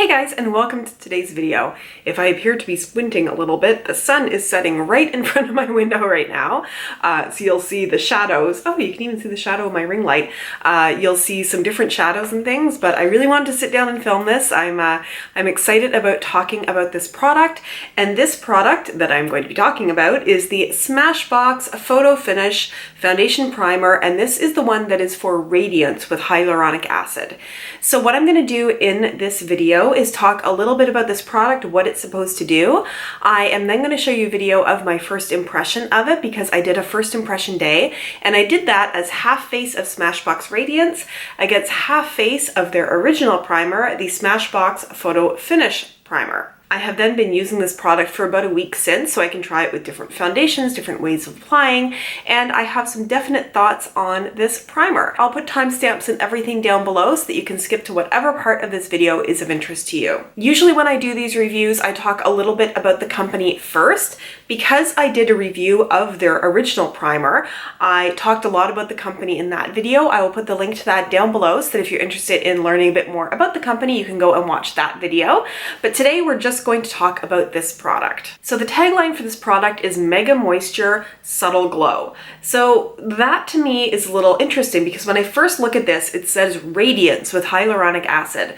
Hey guys, and welcome to today's video. If I appear to be squinting a little bit, the sun is setting right in front of my window right now. So you'll see the shadows. Oh, you can even see the shadow of my ring light. You'll see some different shadows and things, but I really wanted to sit down and film this. I'm excited about talking about this product, and this product that I'm going to be talking about is the Smashbox Photo Finish Foundation Primer, and this is the one that is for Radiance with hyaluronic acid. So what I'm going to do in this video is talk a little bit about this product, what it's supposed to do. I am then going to show you a video of my first impression of it because I did a first impression day, and I did that as half face of Smashbox Radiance against half face of their original primer, the Smashbox Photo Finish Primer. I have then been using this product for about a week since, so I can try it with different foundations, different ways of applying, and I have some definite thoughts on this primer. I'll put timestamps and everything down below so that you can skip to whatever part of this video is of interest to you. Usually when I do these reviews, I talk a little bit about the company first. Because I did a review of their original primer, I talked a lot about the company in that video. I will put the link to that down below so that if you're interested in learning a bit more about the company, you can go and watch that video. But today we're just going to talk about this product. So the tagline for this product is Mega Moisture Subtle Glow. So that to me is a little interesting because when I first look at this, it says Radiance with hyaluronic acid.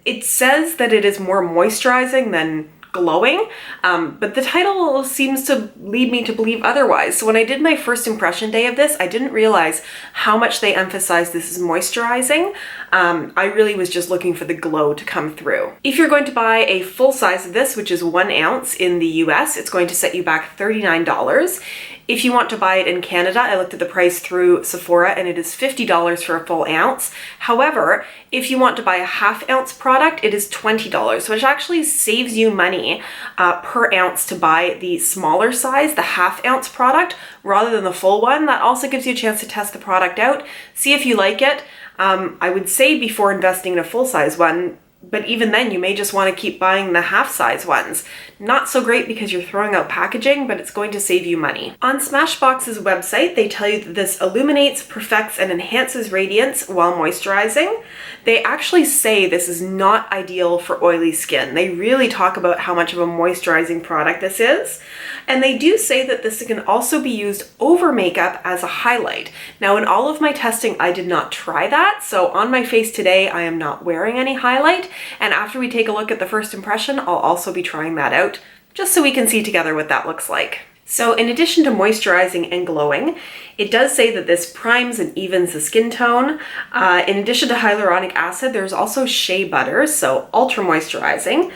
It says that it is more moisturizing than glowing, but the title seems to lead me to believe otherwise. So when I did my first impression day of this, I didn't realize how much they emphasize this is moisturizing. I really was just looking for the glow to come through. If you're going to buy a full size of this, which is 1 ounce in the US, it's going to set you back $39. If you want to buy it in Canada, I looked at the price through Sephora and it is $50 for a full ounce. However, if you want to buy a half ounce product, it is $20, which actually saves you money per ounce to buy the smaller size, the half ounce product, rather than the full one. That also gives you a chance to test the product out, see if you like it. I would say before investing in a full size one, but even then you may just want to keep buying the half size ones. Not so great because you're throwing out packaging, but it's going to save you money. On Smashbox's website, they tell you that this illuminates, perfects, and enhances radiance while moisturizing. They actually say this is not ideal for oily skin. They really talk about how much of a moisturizing product this is. And they do say that this can also be used over makeup as a highlight. Now in all of my testing, I did not try that. So on my face today, I am not wearing any highlight. And after we take a look at the first impression, I'll also be trying that out just so we can see together what that looks like. So in addition to moisturizing and glowing, it does say that this primes and evens the skin tone. In addition to hyaluronic acid, there's also shea butter, so ultra moisturizing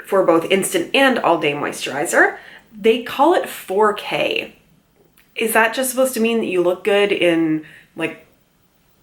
for both instant and all-day moisturizer. They call it 4K. Is that just supposed to mean that you look good in like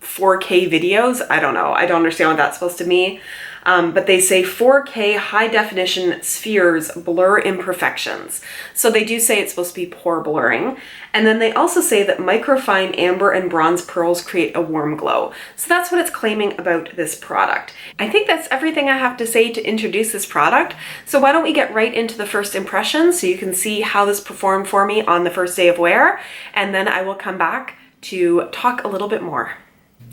4K videos? I don't know. I don't understand what that's supposed to mean. But they say 4K high definition spheres blur imperfections. So they do say it's supposed to be pore blurring. And then they also say that microfine amber and bronze pearls create a warm glow. So that's what it's claiming about this product. I think that's everything I have to say to introduce this product. So why don't we get right into the first impression so you can see how this performed for me on the first day of wear. And then I will come back to talk a little bit more.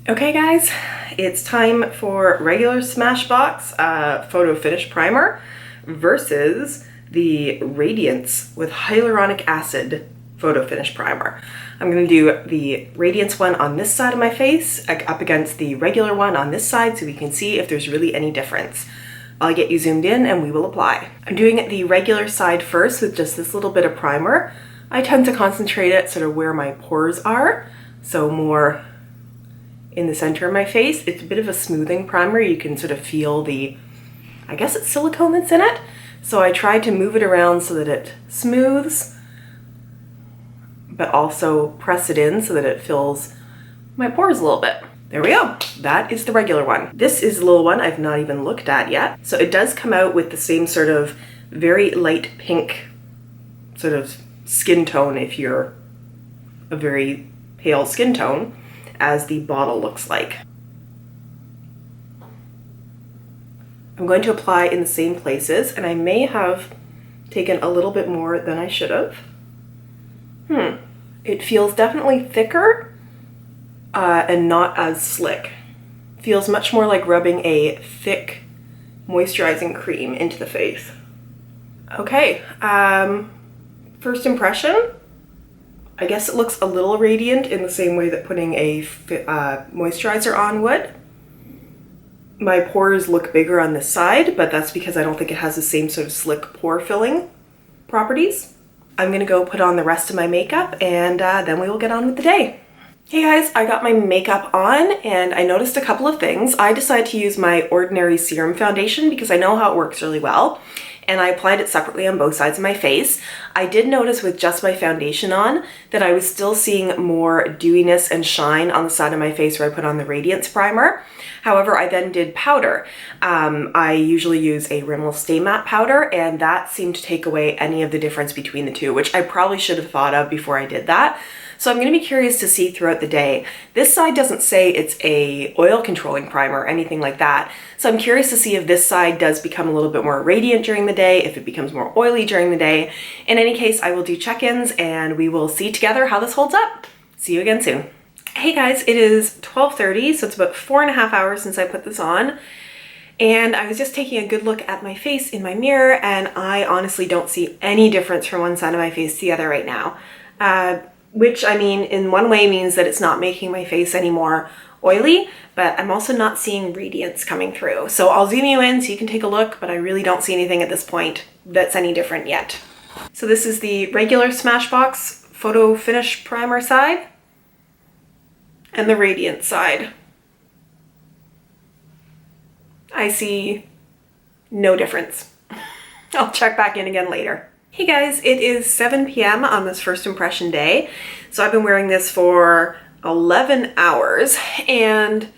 Okay guys, it's time for regular Smashbox Photo Finish Primer versus the Radiance with Hyaluronic Acid Photo Finish Primer. I'm going to do the Radiance one on this side of my face up against the regular one on this side so we can see if there's really any difference. I'll get you zoomed in and we will apply. I'm doing the regular side first with just this little bit of primer. I tend to concentrate it sort of where my pores are, so more in the center of my face. It's a bit of a smoothing primer. You can sort of feel I guess it's silicone that's in it. So I tried to move it around so that it smooths, but also press it in so that it fills my pores a little bit. There we go. That is the regular one. This is the little one I've not even looked at yet. So it does come out with the same sort of very light pink sort of skin tone if you're a very pale skin tone, as the bottle looks like. I'm going to apply in the same places, and I may have taken a little bit more than I should have. It feels definitely thicker and not as slick. Feels much more like rubbing a thick moisturizing cream into the face. Okay, first impression, I guess it looks a little radiant in the same way that putting a moisturizer on would. My pores look bigger on this side, but that's because I don't think it has the same sort of slick pore filling properties. I'm gonna go put on the rest of my makeup and then we will get on with the day. Hey guys, I got my makeup on and I noticed a couple of things. I decided to use my Ordinary Serum Foundation because I know how it works really well, and I applied it separately on both sides of my face. I did notice with just my foundation on that I was still seeing more dewiness and shine on the side of my face where I put on the Radiance primer. However, I then did powder. I usually use a Rimmel Stay Matte powder, and that seemed to take away any of the difference between the two, which I probably should have thought of before I did that. So I'm going to be curious to see throughout the day. This side doesn't say it's a oil controlling primer or anything like that. So I'm curious to see if this side does become a little bit more radiant during the day, if it becomes more oily during the day. In any case, I will do check-ins and we will see together how this holds up. See you again soon. Hey guys, it is 12:30, so it's about 4.5 hours since I put this on. And I was just taking a good look at my face in my mirror, and I honestly don't see any difference from one side of my face to the other right now. Which, I mean, in one way means that it's not making my face any more oily, but I'm also not seeing radiance coming through. So I'll zoom you in so you can take a look, but I really don't see anything at this point that's any different yet. So this is the regular Smashbox Photo Finish Primer side and the Radiance side. I see no difference. I'll check back in again later. Hey guys, it is 7 p.m. on this first impression day. So I've been wearing this for 11 hours and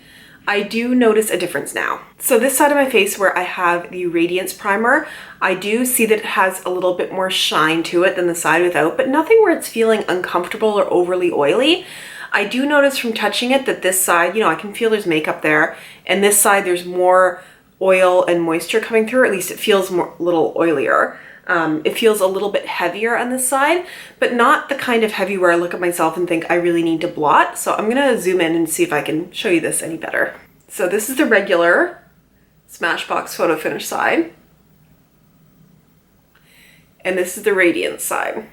I do notice a difference now. So this side of my face where I have the Radiance primer, I do see that it has a little bit more shine to it than the side without, but nothing where it's feeling uncomfortable or overly oily. I do notice from touching it that this side, you know, I can feel there's makeup there, and this side there's more oil and moisture coming through, or at least it feels a little oilier. It feels a little bit heavier on this side, but not the kind of heavy where I look at myself and think I really need to blot. So I'm gonna zoom in and see if I can show you this any better. So this is the regular Smashbox Photo Finish side. And this is the Radiance side.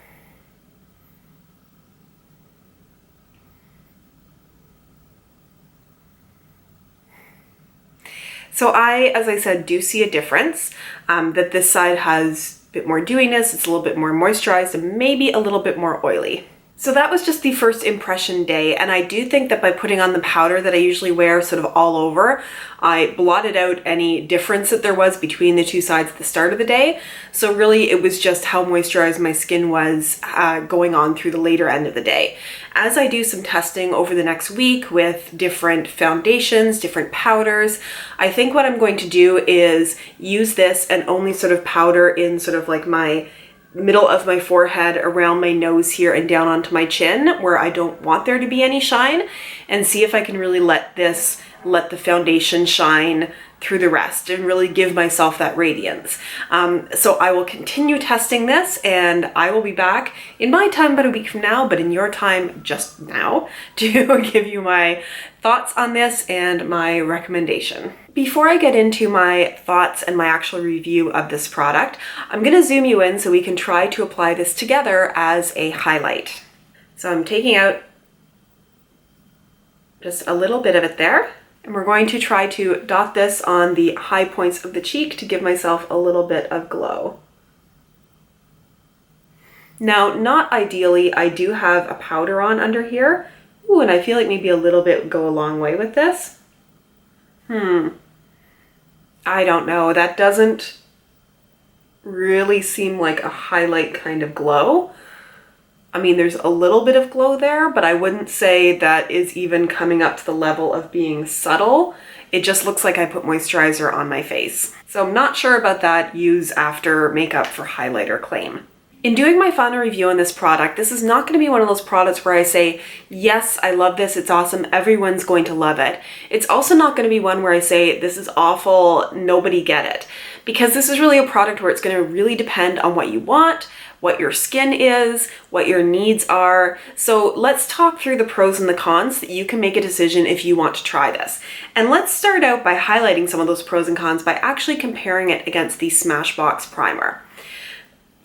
So as I said, do see a difference, that this side has a bit more dewiness, it's a little bit more moisturized, and maybe a little bit more oily. So that was just the first impression day, and I do think that by putting on the powder that I usually wear sort of all over, I blotted out any difference that there was between the two sides at the start of the day. So really it was just how moisturized my skin was going on through the later end of the day. As I do some testing over the next week with different foundations, different powders, I think what I'm going to do is use this and only sort of powder in sort of like my middle of my forehead, around my nose here, and down onto my chin where I don't want there to be any shine, and see if I can really let the foundation shine through the rest and really give myself that radiance. So I will continue testing this, and I will be back in my time about a week from now, but in your time just now, to give you my thoughts on this and my recommendation. Before I get into my thoughts and my actual review of this product, I'm going to zoom you in so we can try to apply this together as a highlight. So I'm taking out just a little bit of it there, and we're going to try to dot this on the high points of the cheek to give myself a little bit of glow. Now, not ideally, I do have a powder on under here. Ooh, and I feel like maybe a little bit would go a long way with this. I don't know. That doesn't really seem like a highlight kind of glow. I mean, there's a little bit of glow there, but I wouldn't say that is even coming up to the level of being subtle. It just looks like I put moisturizer on my face. So I'm not sure about that use after makeup for highlighter claim. In doing my final review on this product, this is not going to be one of those products where I say, yes, I love this, it's awesome, everyone's going to love it. It's also not going to be one where I say, this is awful, nobody get it. Because this is really a product where it's going to really depend on what you want, what your skin is, what your needs are. So let's talk through the pros and the cons so that you can make a decision if you want to try this. And let's start out by highlighting some of those pros and cons by actually comparing it against the Smashbox primer.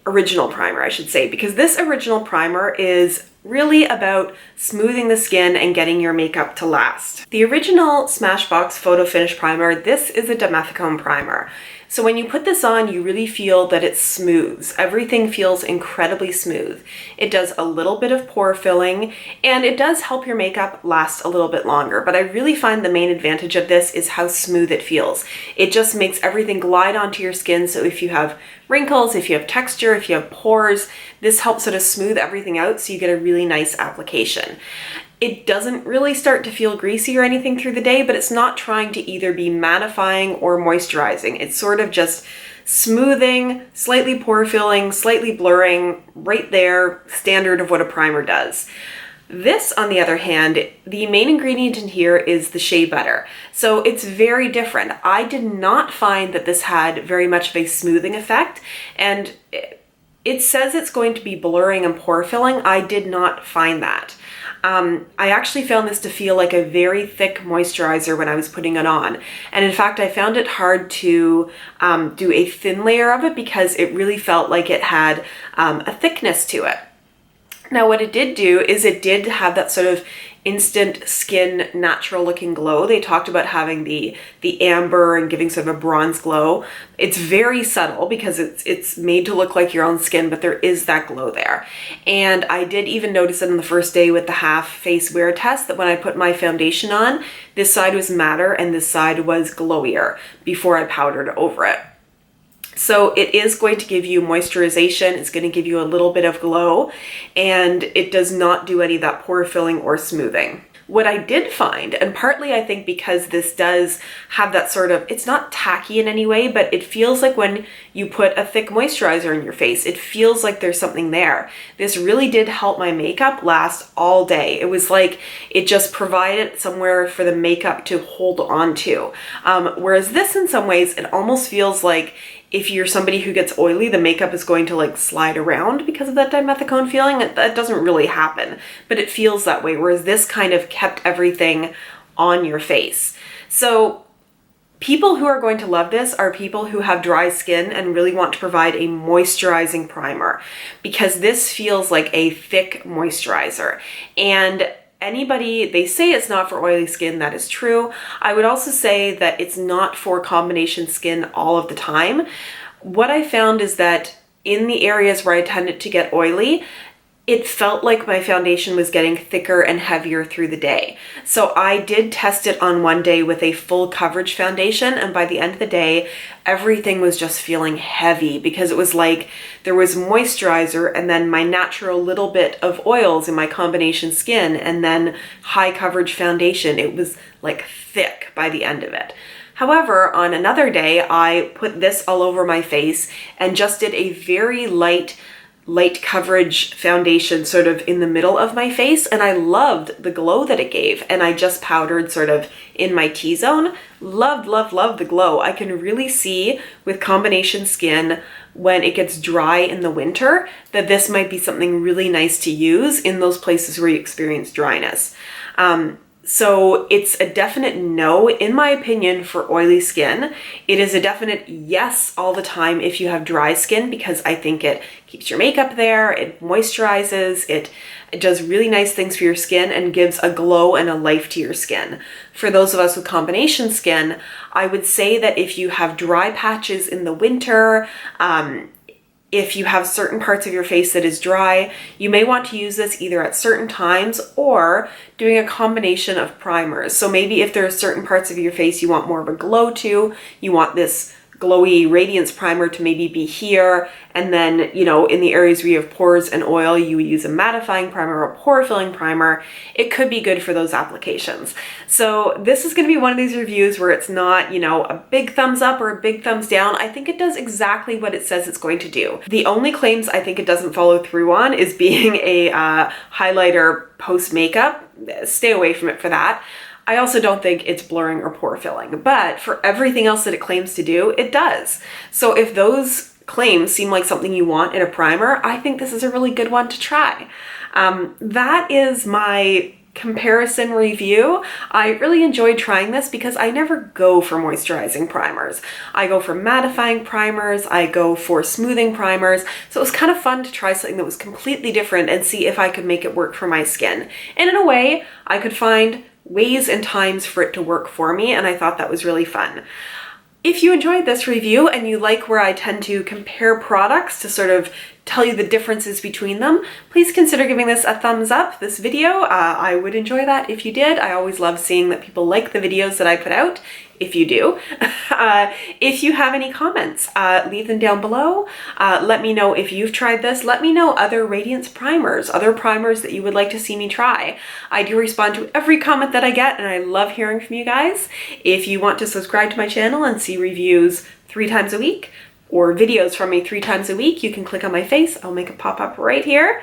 Original primer, I should say, because this original primer is really about smoothing the skin and getting your makeup to last. The original Smashbox Photo Finish Primer, this is a dimethicone primer. So when you put this on, you really feel that it smooths. Everything feels incredibly smooth. It does a little bit of pore filling, and it does help your makeup last a little bit longer. But I really find the main advantage of this is how smooth it feels. It just makes everything glide onto your skin. So if you have wrinkles, if you have texture, if you have pores, this helps sort of smooth everything out so you get a really nice application. It doesn't really start to feel greasy or anything through the day, but it's not trying to either be mattifying or moisturizing. It's sort of just smoothing, slightly pore filling, slightly blurring, right there, standard of what a primer does. This, on the other hand, the main ingredient in here is the shea butter. So it's very different. I did not find that this had very much of a smoothing effect, and it says it's going to be blurring and pore filling. I did not find that. I actually found this to feel like a very thick moisturizer when I was putting it on. And in fact, I found it hard to do a thin layer of it because it really felt like it had a thickness to it. Now, what it did do is it did have that sort of instant skin natural looking glow. They talked about having the amber and giving sort of a bronze glow. It's very subtle because it's made to look like your own skin, but there is that glow there. And I did even notice it on the first day with the half face wear test that when I put my foundation on, this side was matter and this side was glowier before I powdered over it. So it is going to give you moisturization, it's going to give you a little bit of glow, and it does not do any of that pore filling or smoothing. What I did find, and partly I think because this does have that sort of, it's not tacky in any way, but it feels like when you put a thick moisturizer in your face, it feels like there's something there. This really did help my makeup last all day. It was like it just provided somewhere for the makeup to hold on to. Whereas this in some ways, it almost feels like if you're somebody who gets oily, the makeup is going to like slide around because of that dimethicone feeling. That doesn't really happen, but it feels that way. Whereas this kind of kept everything on your face. So people who are going to love this are people who have dry skin and really want to provide a moisturizing primer, because this feels like a thick moisturizer. And anybody, they say it's not for oily skin, that is true. I would also say that it's not for combination skin all of the time. What I found is that in the areas where I tended to get oily, it felt like my foundation was getting thicker and heavier through the day. So I did test it on one day with a full coverage foundation, and by the end of the day, everything was just feeling heavy because it was like there was moisturizer and then my natural little bit of oils in my combination skin and then high coverage foundation. It was like thick by the end of it. However, on another day, I put this all over my face and just did a very light coverage foundation sort of in the middle of my face, and I loved the glow that it gave. And I just powdered sort of in my T-zone. Loved, loved, loved the glow. I can really see with combination skin when it gets dry in the winter that this might be something really nice to use in those places where you experience dryness. So it's a definite no, in my opinion, for oily skin. It is a definite yes all the time if you have dry skin, because I think it keeps your makeup there, it moisturizes, it does really nice things for your skin and gives a glow and a life to your skin. For those of us with combination skin, I would say that if you have dry patches in the winter, if you have certain parts of your face that is dry, you may want to use this either at certain times or doing a combination of primers. So maybe if there are certain parts of your face you want more of a glow to, you want this glowy Radiance primer to maybe be here, and then, you know, in the areas where you have pores and oil, you would use a mattifying primer or pore filling primer. It could be good for those applications. So this is going to be one of these reviews where it's not, you know, a big thumbs up or a big thumbs down. I think it does exactly what it says it's going to do. The only claims I think it doesn't follow through on is being a highlighter post makeup. Stay away from it for that. I also don't think it's blurring or pore filling, but for everything else that it claims to do, it does. So if those claims seem like something you want in a primer, I think this is a really good one to try. That is my comparison review. I really enjoyed trying this because I never go for moisturizing primers. I go for mattifying primers, I go for smoothing primers, so it was kind of fun to try something that was completely different and see if I could make it work for my skin. And in a way, I could find ways and times for it to work for me, and I thought that was really fun. If you enjoyed this review and you like where I tend to compare products to sort of tell you the differences between them, please consider giving this a thumbs up, this video. I would enjoy that if you did. I always love seeing that people like the videos that I put out, if you do. If you have any comments, leave them down below. Let me know if you've tried this. Let me know other Radiance primers, other primers that you would like to see me try. I do respond to every comment that I get, and I love hearing from you guys. If you want to subscribe to my channel and see reviews 3 times a week, or videos from me 3 times a week, you can click on my face. I'll make it pop up right here,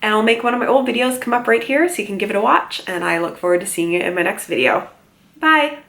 and I'll make one of my old videos come up right here so you can give it a watch, and I look forward to seeing you in my next video. Bye!